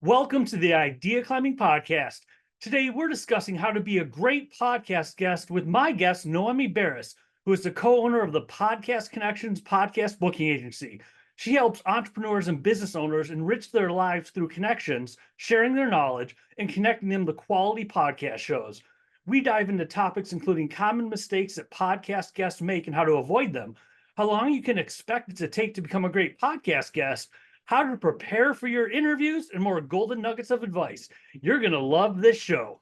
Welcome to the Idea Climbing Podcast. Today, we're discussing how to be a great podcast guest with my guest, Noémi Beres, who is the co-owner of the Podcast Connections podcast booking agency. She helps entrepreneurs and business owners enrich their lives through connections, sharing their knowledge, and connecting them to quality podcast shows. We dive into topics including common mistakes that podcast guests make and how to avoid them, how long you can expect it to take to become a great podcast guest, how to prepare for your interviews, and more golden nuggets of advice. You're going to love this show.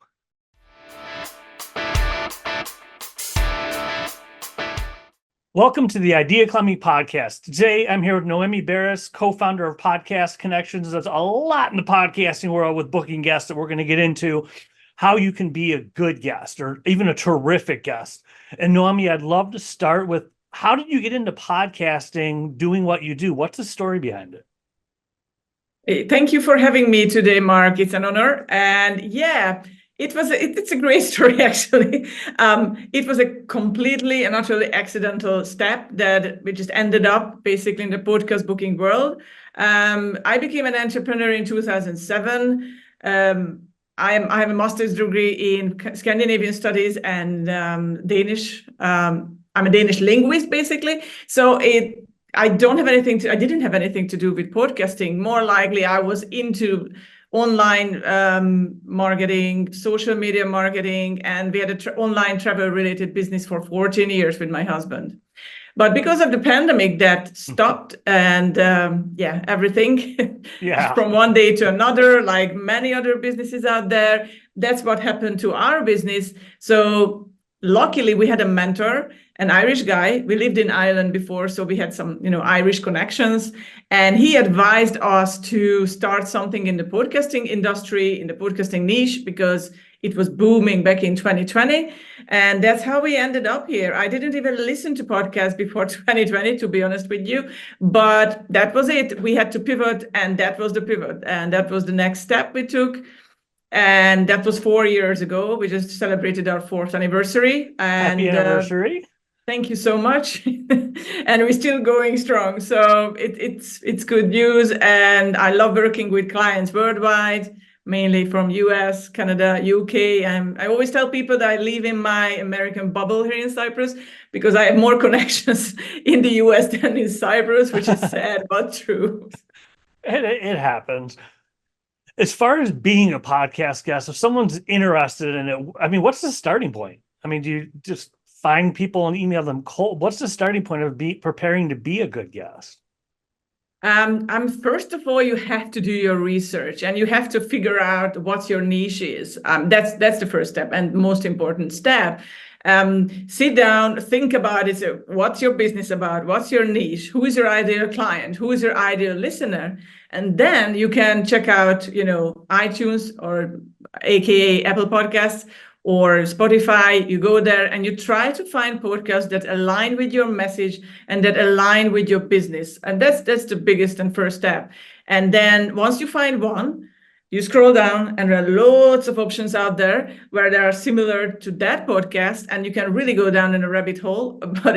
Welcome to the Idea Climbing Podcast. Today, I'm here with Noémi Beres, co-founder of Podcast Connections. There's a lot in the podcasting world with booking guests that we're going to get into, how you can be a good guest or even a terrific guest. And Noémi, I'd love to start with, how did you get into podcasting, doing what you do? What's the story behind it? Thank you for having me today, Mark. It's an honor. And yeah, it's a great story, actually. It was a completely and utterly accidental step that we just ended up basically in the podcast booking world. I became an entrepreneur in 2007. I have a master's degree in Scandinavian studies and Danish. I'm a Danish linguist, basically. So I didn't have anything to do with podcasting. More likely, I was into online marketing, social media marketing, and we had an online travel-related business for 14 years with my husband. But because of the pandemic, that stopped, and everything from one day to another, like many other businesses out there, that's what happened to our business. So luckily, we had a mentor, an Irish guy. We lived in Ireland before, so we had some, Irish connections. And he advised us to start something in the podcasting industry, in the podcasting niche, because it was booming back in 2020. And that's how we ended up here. I didn't even listen to podcasts before 2020, to be honest with you. But that was it. We had to pivot, and that was the pivot. And that was the next step we took. And that was 4 years ago. We just celebrated our 4th anniversary. And happy anniversary. Thank you so much. And we're still going strong. So it's good news. And I love working with clients worldwide, mainly from US, Canada, UK. And I always tell people that I live in my American bubble here in Cyprus because I have more connections in the US than in Cyprus, which is sad, but true. It happens. As far as being a podcast guest, if someone's interested in it, what's the starting point? Do you just find people and email them cold? What's the starting point of preparing to be a good guest? First of all, you have to do your research and you have to figure out what your niche is. That's the first step and most important step. Sit down, think about it. So what's your business about? What's your niche? Who is your ideal client? Who is your ideal listener? And then you can check out, iTunes or AKA Apple Podcasts or Spotify. You go there and you try to find podcasts that align with your message and that align with your business. And that's the biggest and first step. And then once you find one, you scroll down and there are lots of options out there where they are similar to that podcast, and you can really go down in a rabbit hole, but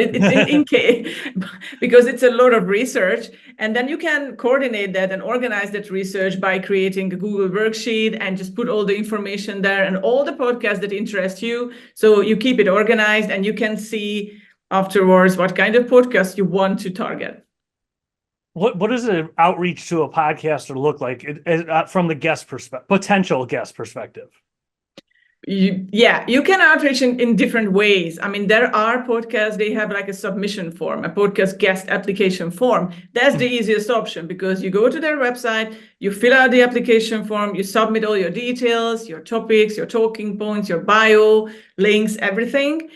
because it's a lot of research. And then you can coordinate that and organize that research by creating a Google worksheet and just put all the information there and all the podcasts that interest you. So you keep it organized and you can see afterwards what kind of podcast you want to target. What does an outreach to a podcaster look like from the guest perspective, potential guest perspective? You can outreach in different ways. There are podcasts, they have like a submission form, a podcast guest application form. That's the easiest option because you go to their website, you fill out the application form, you submit all your details, your topics, your talking points, your bio, links, everything,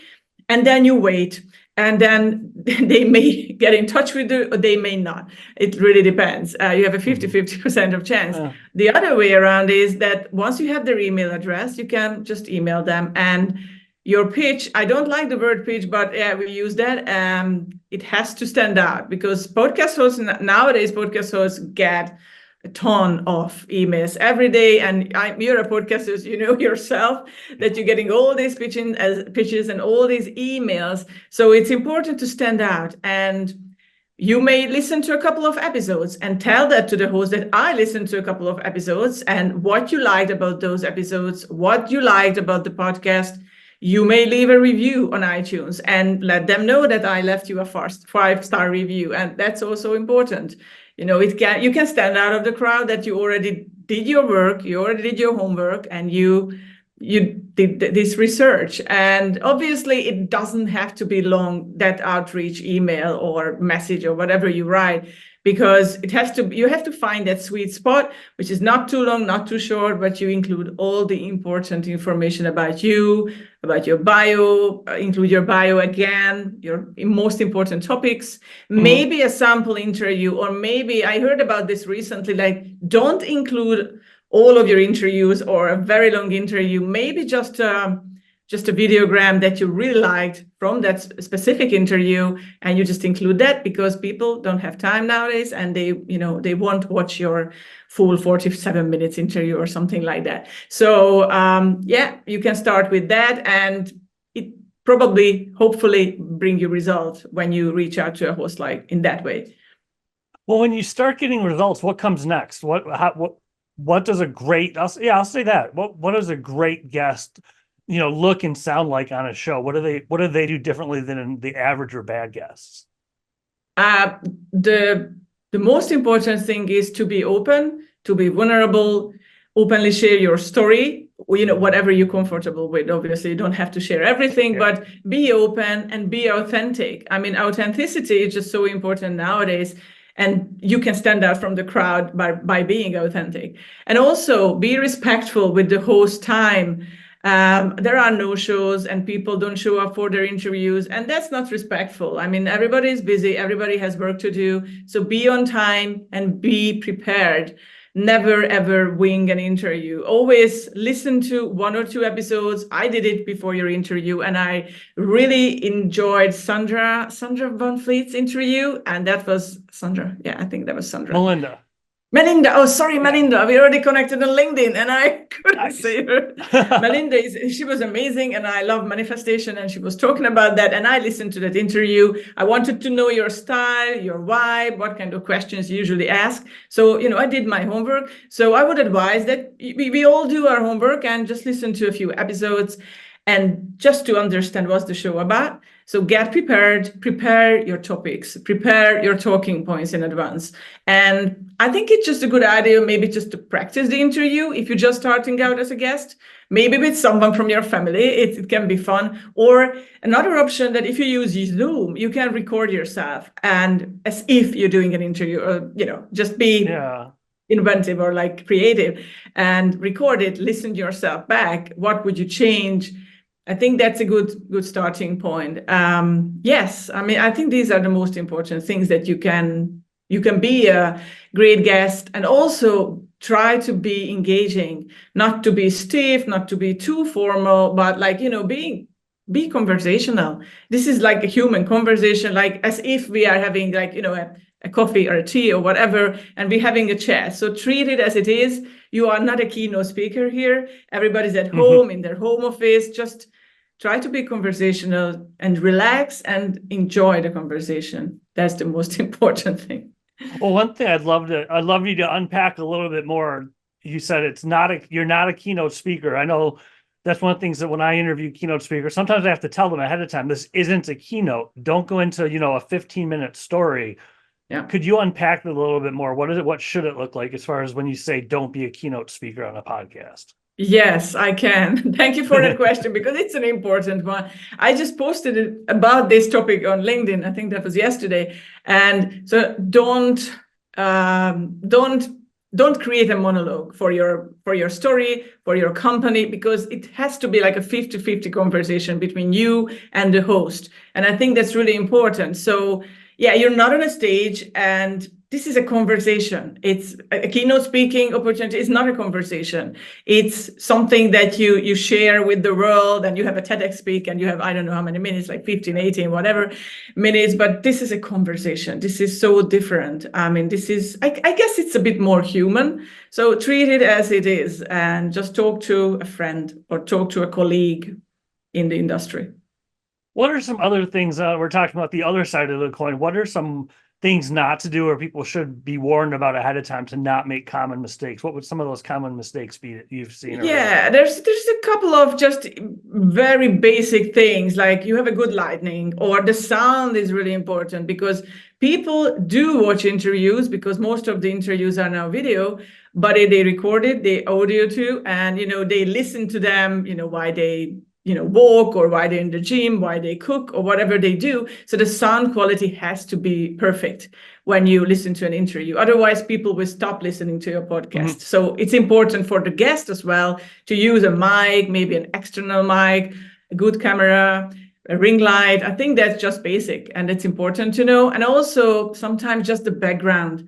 and then you wait. And then they may get in touch with you or they may not. It really depends. You have a 50% of chance. The other way around is that once you have their email address, you can just email them. And your pitch, I don't like the word pitch, but yeah, we use that. It has to stand out because nowadays podcast hosts get a ton of emails every day, and you're a podcaster, you know yourself that you're getting all these pitches and all these emails. So it's important to stand out. And you may listen to a couple of episodes and tell that to the host that I listened to a couple of episodes and what you liked about those episodes, what you liked about the podcast. You may leave a review on iTunes and let them know that I left you a 5-star review. And that's also important. You know, you can stand out of the crowd that you already did your work, you already did your homework, and you did this research. And obviously it doesn't have to be long, that outreach email or message or whatever you write, because you have to find that sweet spot, which is not too long, not too short, but you include all the important information about you, about your bio, include your bio again, your most important topics, maybe a sample interview, or maybe I heard about this recently, like don't include all of your interviews or a very long interview, maybe just a videogram that you really liked from that specific interview, and you just include that because people don't have time nowadays and they won't watch your full 47 minutes interview or something like that. So you can start with that, and it probably, hopefully, bring you results when you reach out to a host like in that way. Well, when you start getting results, what comes next? What does a great, I'll say that. What does a great guest, look and sound like on a show? What do they do differently than the average or bad guests? The most important thing is to be open, to be vulnerable, openly share your story, whatever you're comfortable with. Obviously, you don't have to share everything, but be open and be authentic. I mean, authenticity is just so important nowadays. And you can stand out from the crowd by being authentic. And also be respectful with the host time. There are no shows and people don't show up for their interviews, and that's not respectful. I mean, everybody is busy, everybody has work to do. So be on time and be prepared. Never, ever wing an interview. Always listen to 1 or 2 episodes. I did it before your interview, and I really enjoyed Sandra Van Fleet's interview. And that was Sandra. Yeah, I think that was Sandra. Melinda. Oh, sorry, Melinda. We already connected on LinkedIn and I couldn't say her. Melinda, she was amazing, and I love manifestation, and she was talking about that, and I listened to that interview. I wanted to know your style, your vibe, what kind of questions you usually ask. So, I did my homework. So I would advise that we all do our homework and just listen to a few episodes and just to understand what's the show about. So get prepared, prepare your topics, prepare your talking points in advance. And I think it's just a good idea, maybe just to practice the interview if you're just starting out as a guest, maybe with someone from your family, it can be fun. Or another option, that if you use Zoom, you can record yourself and as if you're doing an interview, or, just be inventive or like creative and record it, listen to yourself back. What would you change? I think that's a good starting point. Yes, I mean, I think these are the most important things, that you can be a great guest and also try to be engaging, not to be stiff, not to be too formal, but like, be conversational. This is like a human conversation, like as if we are having like, a coffee or a tea or whatever, and we're having a chat. So treat it as it is. You are not a keynote speaker here. Everybody's at home in their home office. Just try to be conversational and relax and enjoy the conversation. That's the most important thing. Well, one thing I'd love you to unpack a little bit more. You said you're not a keynote speaker. I know that's one of the things that when I interview keynote speakers, sometimes I have to tell them ahead of time, this isn't a keynote. Don't go into, a 15-minute story. Yeah. Could you unpack it a little bit more? What should it look like as far as when you say don't be a keynote speaker on a podcast? Yes, I can. Thank you for that question, because it's an important one. I just posted about this topic on LinkedIn. I think that was yesterday. And so don't create a monologue for your story, for your company, because it has to be like a 50-50 conversation between you and the host. And I think that's really important. So yeah, you're not on a stage, and this is a conversation. It's a keynote speaking opportunity. It's not a conversation. It's something that you share with the world, and you have a TEDx speak, and you have, I don't know how many minutes, like 15, 18, whatever minutes, but this is a conversation. This is so different. I mean, this is, I guess it's a bit more human. So treat it as it is, and just talk to a friend or talk to a colleague in the industry. What are some other things, we're talking about the other side of the coin? What are some things not to do or people should be warned about ahead of time to not make common mistakes? What would some of those common mistakes be that you've seen? Yeah, there's a couple of just very basic things, like you have a good lighting, or the sound is really important, because people do watch interviews, because most of the interviews are now video, but they record it, they audio too, and they listen to them, why they walk, or why they're in the gym, why they cook, or whatever they do. So the sound quality has to be perfect when you listen to an interview. Otherwise, people will stop listening to your podcast. So it's important for the guest as well to use a mic, maybe an external mic, a good camera, a ring light. I think that's just basic, and it's important to know. And also sometimes just the background.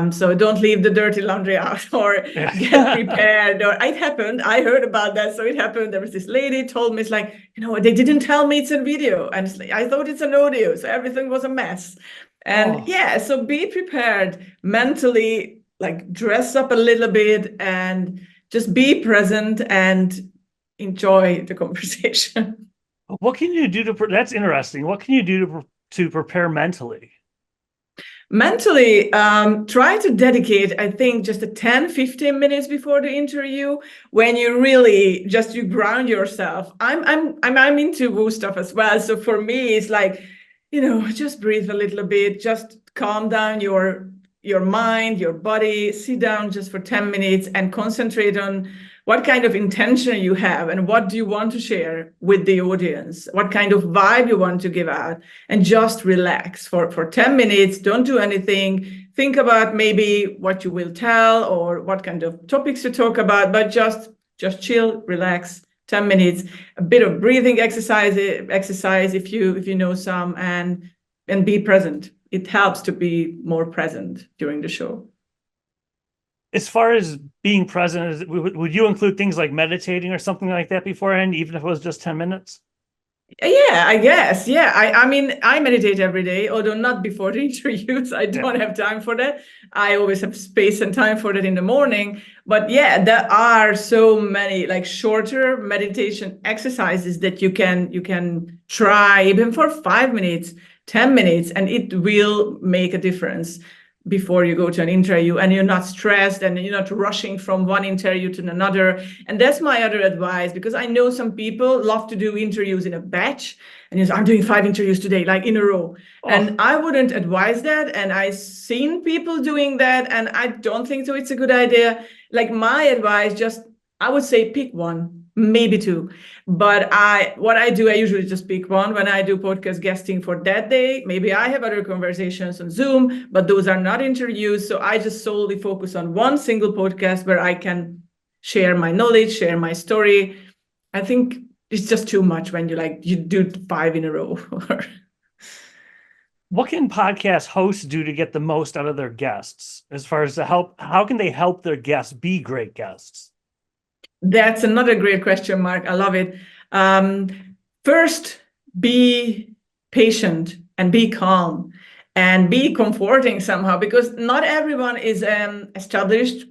So don't leave the dirty laundry out, or get prepared. Or it happened. I heard about that. So it happened. There was this lady told me, it's like, they didn't tell me it's a video, and it's like, I thought it's an audio. So everything was a mess. And so be prepared mentally, like dress up a little bit and just be present and enjoy the conversation. What can you do that's interesting. What can you do to prepare mentally? Mentally, try to dedicate, I think, just 10-15 minutes before the interview, when you really you ground yourself. I'm into woo stuff as well. So for me, it's like, just breathe a little bit, just calm down your mind, your body, sit down just for 10 minutes and concentrate on what kind of intention you have and what do you want to share with the audience, what kind of vibe you want to give out, and just relax for 10 minutes. Don't do anything. Think about maybe what you will tell or what kind of topics to talk about, but just chill, relax, 10 minutes, a bit of breathing exercise if you know some, and be present. It helps to be more present during the show. As far as being present, would you include things like meditating or something like that beforehand, even if it was just 10 minutes? Yeah, I guess. Yeah, I mean, I meditate every day, although not before the interviews. I don't have time for that. I always have space and time for that in the morning. But yeah, there are so many like shorter meditation exercises that you can try even for 5 minutes, 10 minutes, and it will make a difference before you go to an interview, and you're not stressed and you're not rushing from one interview to another. And that's my other advice, because I know some people love to do interviews in a batch, and I'm doing 5 interviews today, like in a row. And I wouldn't advise that. And I've seen people doing that, and I don't think so it's a good idea. Like my advice, I would say pick one, maybe 2. But I usually just pick one when I do podcast guesting for that day. Maybe I have other conversations on Zoom, but those are not interviews. So I just solely focus on one single podcast where I can share my knowledge, share my story. I think it's just too much when you do 5 in a row. What can podcast hosts do to get the most out of their guests, as far as how can they help their guests be great guests? That's another great question, Mark. I love it. First, be patient and be calm and be comforting somehow, because not everyone is an established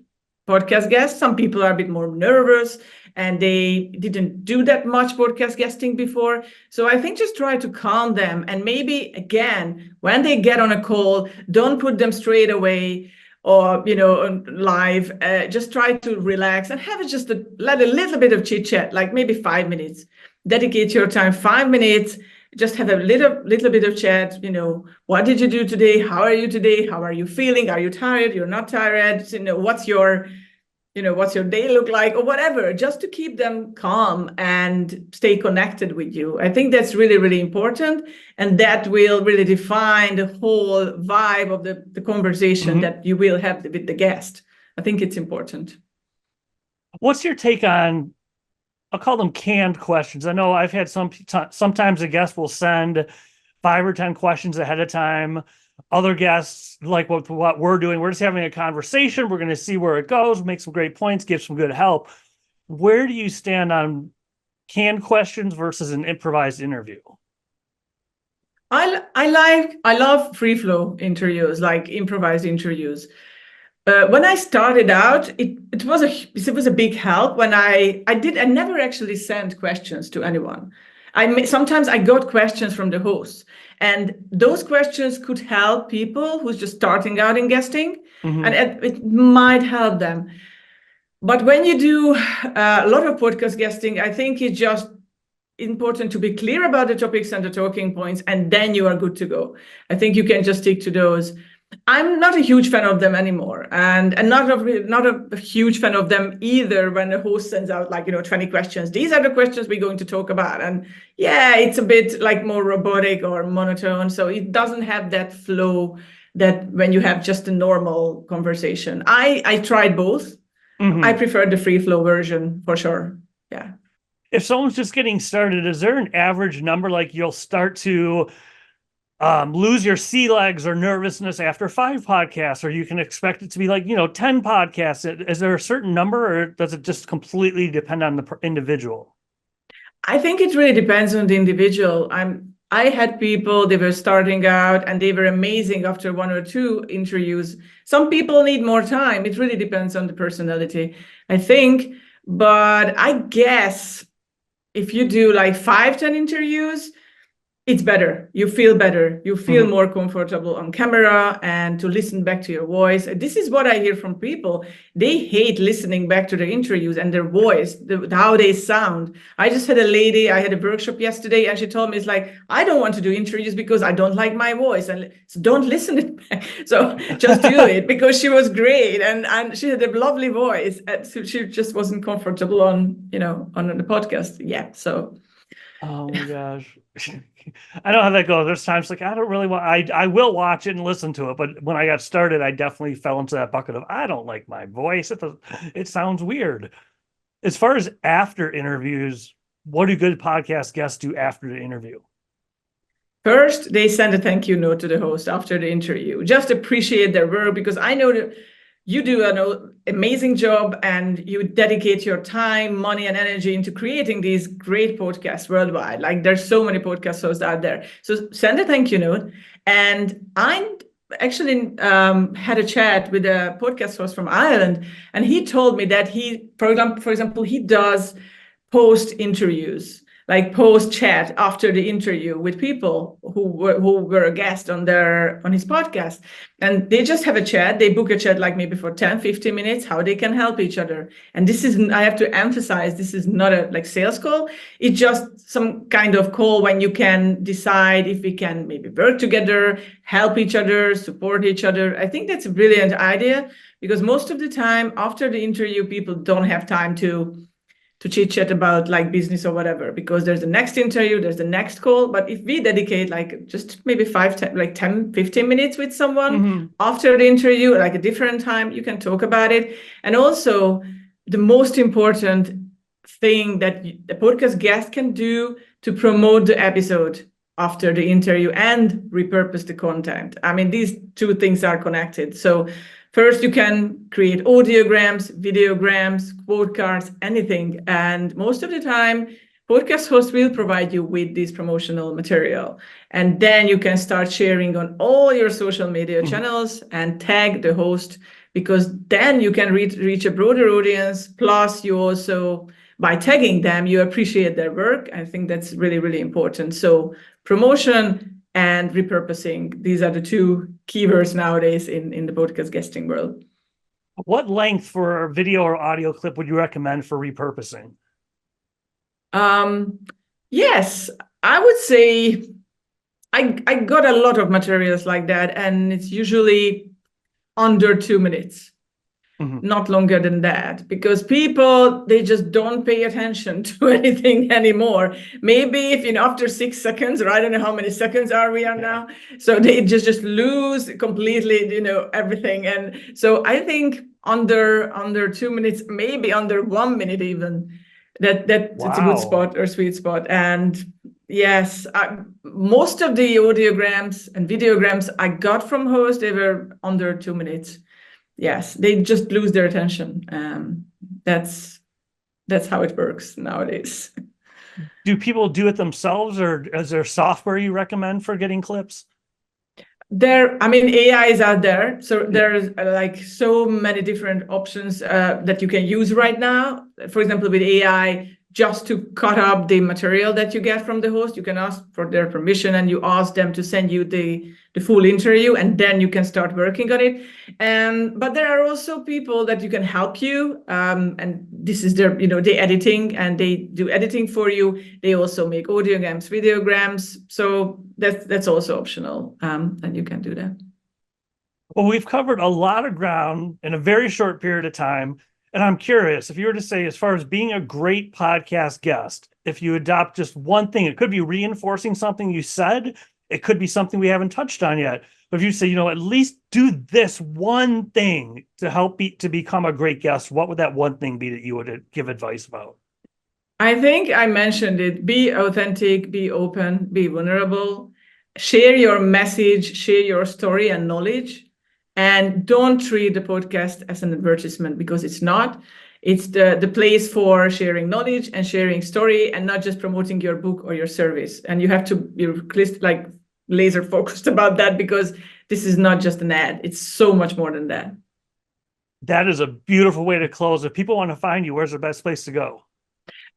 podcast guest. Some people are a bit more nervous and they didn't do that much podcast guesting before. So I think just try to calm them. And maybe, again, when they get on a call, don't put them straight away or live. Just try to relax and have just let a little bit of chit chat, like maybe 5 minutes. Dedicate your time 5 minutes. Just have a little bit of chat. What did you do today? How are you today? How are you feeling? Are you tired? You're not tired? What's your day look like, or whatever, just to keep them calm and stay connected with you. I think that's really, really important. And that will really define the whole vibe of the conversation that you will have with the guest. I think it's important. What's your take on, I'll call them canned questions? I know I've had sometimes a guest will send 5 or 10 questions ahead of time. Other guests, like what we're doing, we're just having a conversation. We're going to see where it goes, make some great points, give some good help. Where do you stand on canned questions versus an improvised interview? I love free flow interviews, like improvised interviews. When I started out, it was a big help. When I never actually sent questions to anyone. Sometimes I got questions from the hosts, and those questions could help people who's just starting out in guesting, and it might help them. But when you do a lot of podcast guesting, I think it's just important to be clear about the topics and the talking points, and then you are good to go. I think you can just stick to those. I'm not a huge fan of them anymore, and not a huge fan of them either when the host sends out 20 questions. These are the questions we're going to talk about, and yeah, it's a bit like more robotic or monotone, so it doesn't have that flow that when you have just a normal conversation. I tried both. I prefer the free flow version for sure. Yeah. If someone's just getting started, is there an average number? Like you'll start to lose your sea legs or nervousness after 5 podcasts, or you can expect it to be 10 podcasts. Is there a certain number, or does it just completely depend on the individual? I think it really depends on the individual. I had people, they were starting out and they were amazing after 1 or 2 interviews. Some people need more time. It really depends on the personality, I think. But I guess if you do 5, 10 interviews, it's better. You feel better. You feel more comfortable on camera and to listen back to your voice. This is what I hear from people. They hate listening back to their interviews and their voice, how they sound. I just had I had a workshop yesterday, and she told me, I don't want to do interviews because I don't like my voice. And so don't listen it back. So just do it, because she was great. And she had a lovely voice. And so she just wasn't comfortable on the podcast. Yeah. So. Oh my gosh. I know how that goes. There's times I don't really want, I will watch it and listen to it, but when I got started, I definitely fell into that bucket of, I don't like my voice. It sounds weird. As far as after interviews, what do good podcast guests do after the interview? First, they send a thank you note to the host after the interview. Just appreciate their work, because I know that you do an amazing job and you dedicate your time, money, and energy into creating these great podcasts worldwide. There's so many podcast hosts out there. So send a thank you note. And I actually had a chat with a podcast host from Ireland, and he told me that for example, he does post interviews, post chat after the interview with people who were a guest on his podcast, and they just have a chat. They book a chat maybe for 10-15 minutes, how they can help each other. And this is, I have to emphasize, this is not a sales call. It's just some kind of call when you can decide if we can maybe work together, help each other, support each other. I think that's a brilliant idea, because most of the time after the interview, people don't have time to chit chat about business or whatever, because there's the next interview, there's the next call. But if we dedicate just maybe 10, 15 minutes with someone after the interview, a different time, you can talk about it. And also the most important thing that the podcast guest can do to promote the episode after the interview and repurpose the content. I mean, these 2 things are connected. So first, you can create audiograms, videograms, quote cards, anything. And most of the time, podcast hosts will provide you with this promotional material. And then you can start sharing on all your social media channels and tag the host, because then you can reach a broader audience. Plus, you also, by tagging them, you appreciate their work. I think that's really, really important. So promotion and repurposing, these are the 2 keywords nowadays in the podcast guesting world. What length for a video or audio clip would you recommend for repurposing? Yes, I would say I got a lot of materials like that, and it's usually under 2 minutes. Not longer than that, because people, they just don't pay attention to anything anymore. Maybe if after 6 seconds, or I don't know how many seconds we are now, so they just lose completely everything. And so I think under 2 minutes, maybe under 1 minute even, that's a good spot or sweet spot. And yes, most of the audiograms and videograms I got from hosts, they were under 2 minutes. Yes, they just lose their attention. That's how it works nowadays. Do people do it themselves, or is there software you recommend for getting clips? AI is out there. So there's so many different options that you can use right now. For example, with AI, just to cut up the material that you get from the host. You can ask for their permission and you ask them to send you the full interview, and then you can start working on it. But there are also people that you can help you, and this is their, the editing, and they do editing for you. They also make audiograms, videograms. So that's also optional, and you can do that. Well, we've covered a lot of ground in a very short period of time. And I'm curious, if you were to say, as far as being a great podcast guest, if you adopt just one thing, it could be reinforcing something you said, it could be something we haven't touched on yet. But if you say, at least do this one thing to help to become a great guest, what would that one thing be that you would give advice about? I think I mentioned it. Be authentic, be open, be vulnerable, share your message, share your story and knowledge. And don't treat the podcast as an advertisement, because it's not. It's the place for sharing knowledge and sharing story, and not just promoting your book or your service. And you have to be like laser focused about that, because this is not just an ad. It's so much more than that. That is a beautiful way to close. If people want to find you, where's the best place to go?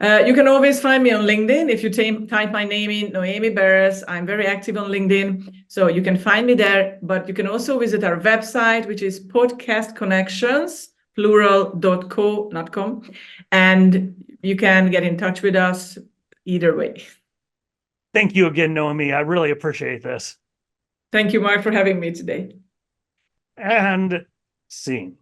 You can always find me on LinkedIn. If you type my name in, Noémi Beres, I'm very active on LinkedIn. So you can find me there, but you can also visit our website, which is podcastconnections.com. And you can get in touch with us either way. Thank you again, Noémi. I really appreciate this. Thank you, Mark, for having me today. And scene.